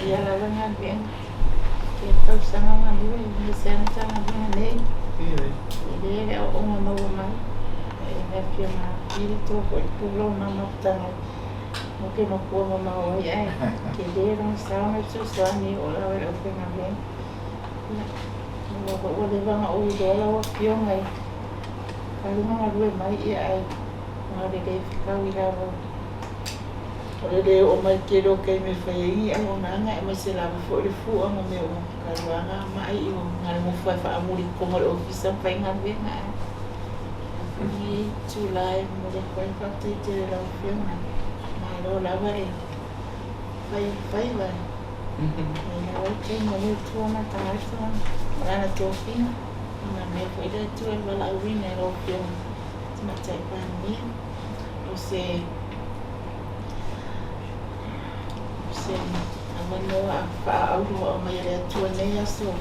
ia lava ngā bien. Ke tausaga malua i mesena tanga lenei. I le o ngā maua mai. E mea pia ngā piri tō po i pūlau ngā maputanga. Mo ke mapua ma maua i ai. Ke le rong sauna tū soani o lawa e ope ngā bien. Mo o le wanga o i dola o afioga i. Kalunga ngā rue mai i ai. Ngā le whikau i lawa. O le o mai ke ro kei me whaiingi ai o nanga e mai se lawa fo le fuanga me o karuanga mai i o ngā mo whai wha amuri kongo le ofisa whai ngā venga ai. Ni July mo le whai whate te le lau whianga. Mālō lawa e whai wai. E lawa kei mo le tua Matāgaluega rana tofiga. Ngā mea whai le tua e wala awina e lau whianga. Tina tai Palemia. O se avanoa whaaurua o mai rea tua nei aso.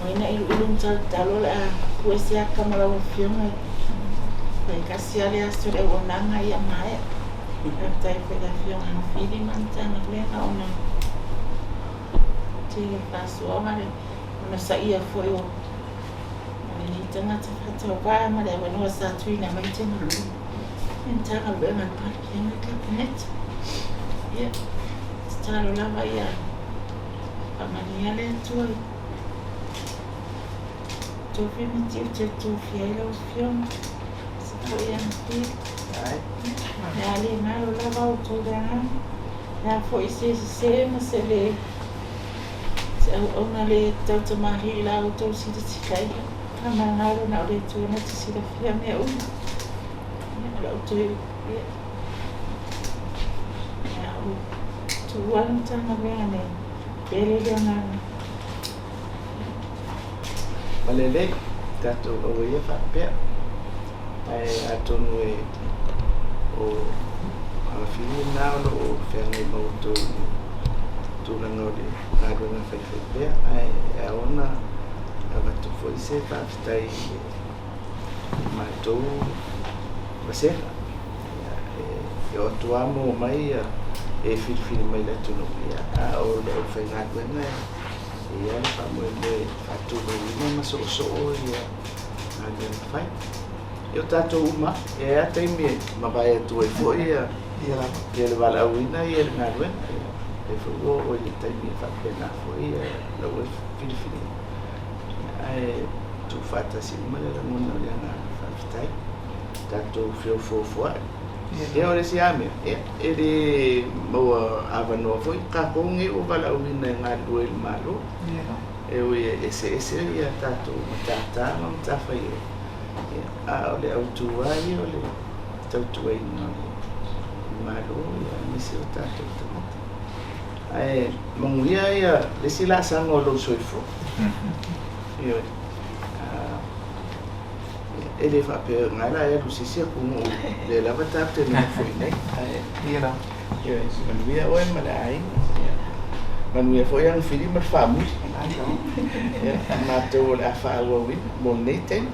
Moina ilu talo le a kue se a kamara o whiunga. Pai kasi ale aso le o nanga i a mai. Tai koe la whiunga na whiri mantana lena o na te pasu o mare. Ona sa ia foi o ni tangata whatau wā mare avanoa sa tuina mai tena lu. Matāgaluega Palemia Kapeneta. Ia. Talo lava ia. Pamania le tua. Tofi me tiu te feiloa'i o whiunga. Sako ia na pili. Nea le Mālō lava o tō ranga. Nea fo i se ma se le. Se au na le tautua mahi la o tō sida tikai. Kamangaro na o le tua na te sida Fiame Naomi Mataafa. Tuan tanga vene, pele dia ngana. Malele, tato o ia whapea. Ai atonu e o Fiame Naomi o Fiame Naomi tūranga o le ngāruanga whaiwhaipea. Ai e ona awatu foi se whaafitai mātou wasera. E o tuamo mai e whiriwhiri mai la tunu ia a o le o whaingakuenga e ia le whamoe le whātūro ina maso o soo ia ngāruenga whai. E o tātou uma e a teimi e mawai atu e fo ia le wala au ina ia le ngāruenga e whuo o i teimi e whapena fo ia lau e whiriwhiri. Ai tu whātasi uma le nguna le ngā whaafitai tātou whio fōfua. E ore si ame, e le maua avanoa foi, ka kongi o wala uina ngā lua i Mālō. E oi ese ia tātou matātanga mataafa i o. A o le autuai o le tautuai no Mālō i aemaise o tātou tamata. Ai manguia ia le sila sanga o lou soifo. I oi. E le whapea ngala e lusisia kumu le lava tāpte no foi nei. Ia rā. Ia, manuia oe malai. Manuia foi ang whiri mar whamu. Ia, mātou o le a whaua win, mo nei tenu.